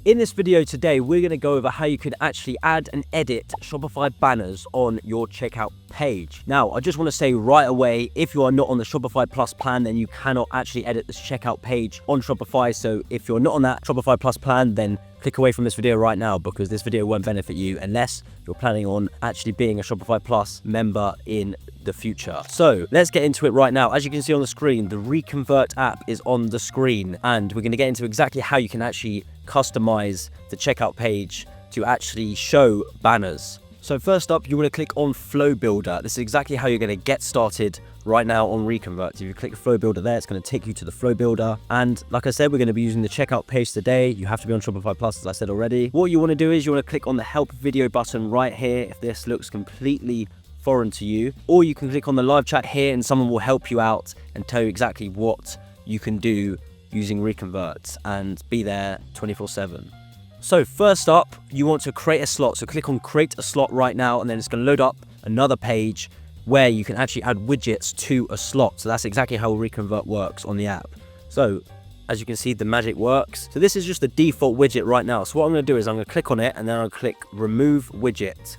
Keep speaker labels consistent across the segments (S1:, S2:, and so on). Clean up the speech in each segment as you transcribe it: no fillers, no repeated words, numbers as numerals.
S1: In this video today, we're going to go over how you can actually add and edit Shopify banners on your checkout page. Now, I just want to say right away, if you are not on the Shopify Plus plan, then you cannot actually edit this checkout page on Shopify. So if you're not on that Shopify Plus plan, then click away from this video right now, because this video won't benefit you unless you're planning on actually being a Shopify Plus member in the future. So let's get into it right now. As you can see on the screen, the ReConvert app is on the screen, and we're going to get into exactly how you can actually customize the checkout page to actually show banners. So first up, you want to click on Flow Builder. This is exactly how you're going to get started right now on ReConvert. If you click Flow Builder there, it's going to take you to the Flow Builder. And like I said, we're going to be using the checkout page today. You have to be on Shopify Plus, as I said already. What you want to do is you want to click on the Help Video button right here if this looks completely foreign to you. Or you can click on the live chat here and someone will help you out and tell you exactly what you can do using ReConvert and be there 24/7. So first up, you want to create a slot. So click on create a slot right now, and then it's going to load up another page where you can actually add widgets to a slot. So that's exactly how ReConvert works on the app. So as you can see, the magic works. So this is just the default widget right now. So what I'm going to do is I'm going to click on it, and then I'll click remove widget.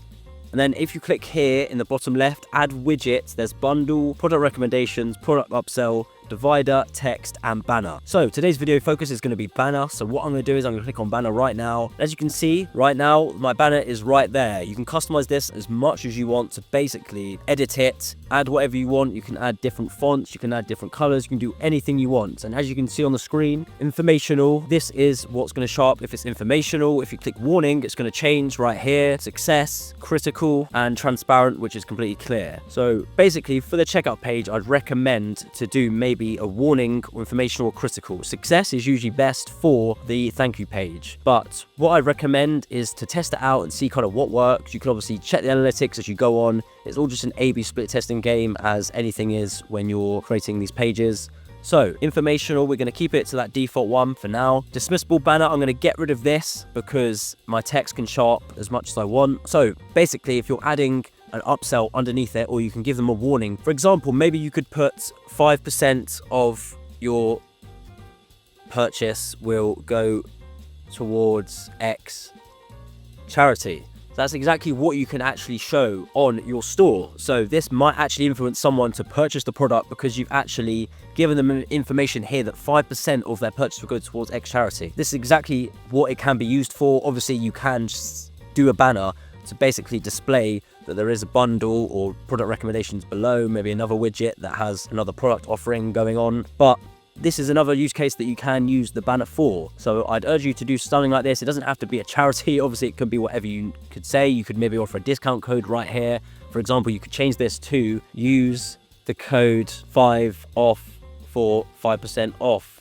S1: And then if you click here in the bottom left, add widgets, there's bundle, product recommendations, product upsell, divider, text, and banner. So today's video focus is going to be banner. So what I'm going to do is I'm going to click on banner right now. As you can see right now, my banner is right there. You can customize this as much as you want to basically edit it, add whatever you want. You can add different fonts, you can add different colors, you can do anything you want. And as you can see on the screen, informational, this is what's going to show up if it's informational. If you click warning, it's going to change right here. Success, critical, and transparent, which is completely clear. So basically for the checkout page, I'd recommend to do maybe a warning or informational or critical. Success is usually best for the thank you page, but what I recommend is to test it out and see kind of what works. You can obviously check the analytics as you go on. It's all just an A/B split testing game, as anything is when you're creating these pages. So informational, we're going to keep it to that default one for now. Dismissible banner, I'm going to get rid of this because my text can show up as much as I want. So basically, if you're adding an upsell underneath it, or you can give them a warning. For example, maybe you could put 5% of your purchase will go towards X charity. That's exactly what you can actually show on your store. So this might actually influence someone to purchase the product because you've actually given them information here that 5% of their purchase will go towards X charity. This is exactly what it can be used for. Obviously, you can just do a banner to basically display that there is a bundle or product recommendations below, maybe another widget that has another product offering going on. But this is another use case that you can use the banner for. So I'd urge you to do something like this. It doesn't have to be a charity. Obviously, it could be whatever you could say. You could maybe offer a discount code right here. For example, you could change this to use the code 5OFF for 5% off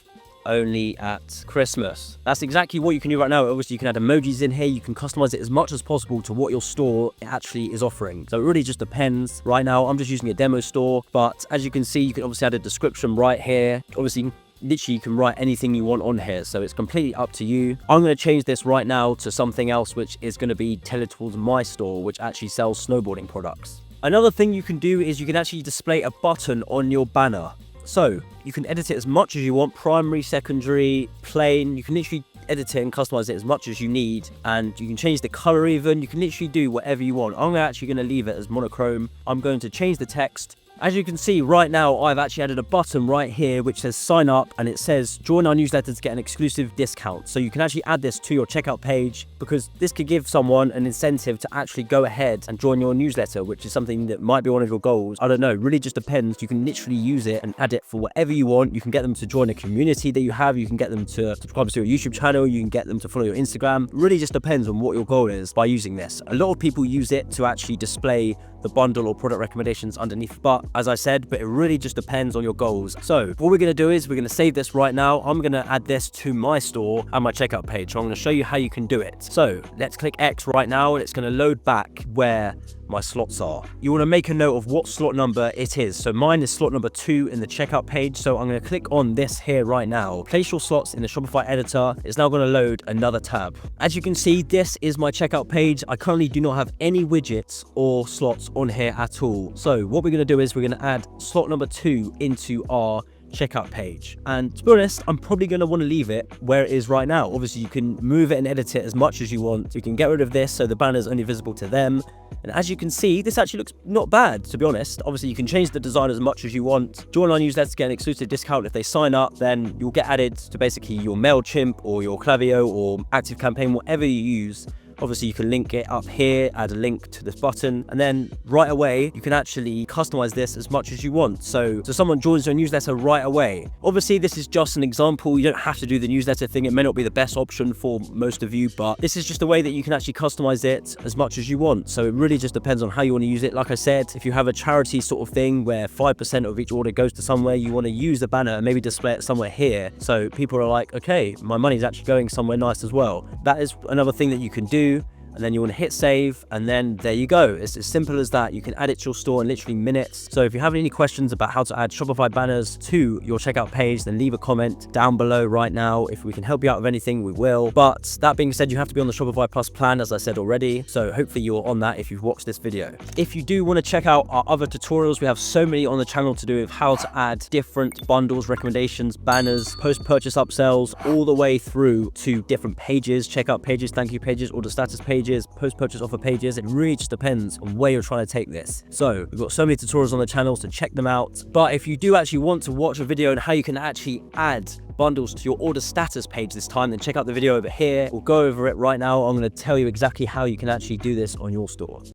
S1: only at Christmas. That's exactly what you can do right now. Obviously, you can add emojis in here. You can customize it as much as possible to what your store actually is offering. So it really just depends. Right now, I'm just using a demo store, but as you can see, you can obviously add a description right here. Obviously, literally you can write anything you want on here, so it's completely up to you. I'm going to change this right now to something else, which is going to be tailored towards my store, which actually sells snowboarding products. Another thing you can do is you can actually display a button on your banner. So you can edit it as much as you want, primary, secondary, plain. You can literally edit it and customize it as much as you need, and you can change the color even. You can literally do whatever you want. I'm actually going to leave it as monochrome. I'm going to change the text. As you can see right now, I've actually added a button right here which says sign up, and it says join our newsletter to get an exclusive discount. So you can actually add this to your checkout page, because this could give someone an incentive to actually go ahead and join your newsletter, which is something that might be one of your goals. I don't know, really just depends. You can literally use it and add it for whatever you want. You can get them to join a community that you have. You can get them to subscribe to your YouTube channel. You can get them to follow your Instagram. Really just depends on what your goal is by using this. A lot of people use it to actually display the bundle or product recommendations underneath, but as I said, but it really just depends on your goals. So what we're going to do is we're going to save this right now. I'm going to add this to my store and my checkout page. So I'm going to show you how you can do it. So let's click X right now, and it's going to load back where my slots are. You want to make a note of what slot number it is. So mine is slot number 2 in the checkout page. So I'm going to click on this here right now. Place your slots in the Shopify editor. It's now going to load another tab. As you can see, this is my checkout page. I currently do not have any widgets or slots on here at all. So what we're going to do is we're going to add slot number 2 into our checkout page. And to be honest, I'm probably going to want to leave it where it is right now. Obviously, you can move it and edit it as much as you want. You can get rid of this so the banner is only visible to them. And as you can see, this actually looks not bad, to be honest. Obviously, you can change the design as much as you want. Join our newsletter to get an exclusive discount. If they sign up, then you'll get added to basically your MailChimp or your Klaviyo or ActiveCampaign, whatever you use. Obviously, you can link it up here, add a link to this button, and then right away, you can actually customize this as much as you want. So someone joins your newsletter right away. Obviously, this is just an example. You don't have to do the newsletter thing. It may not be the best option for most of you, but this is just a way that you can actually customize it as much as you want. So it really just depends on how you want to use it. Like I said, if you have a charity sort of thing where 5% of each order goes to somewhere, you want to use the banner and maybe display it somewhere here. So people are like, okay, my money's actually going somewhere nice as well. That is another thing that you can do. And then you want to hit save, and then there you go. It's as simple as that. You can add it to your store in literally minutes. So if you have any questions about how to add Shopify banners to your checkout page, then leave a comment down below right now. If we can help you out with anything, we will. But that being said, you have to be on the Shopify Plus plan, as I said already. So hopefully you're on that if you've watched this video. If you do want to check out our other tutorials, we have so many on the channel to do with how to add different bundles, recommendations, banners, post-purchase upsells, all the way through to different pages, checkout pages, thank you pages, order status pages, post-purchase offer pages. It really just depends on where you're trying to take this. So we've got so many tutorials on the channel, so check them out. But if you do actually want to watch a video on how you can actually add bundles to your order status page this time, then check out the video over here. We'll go over it right now. I'm going to tell you exactly how you can actually do this on your store.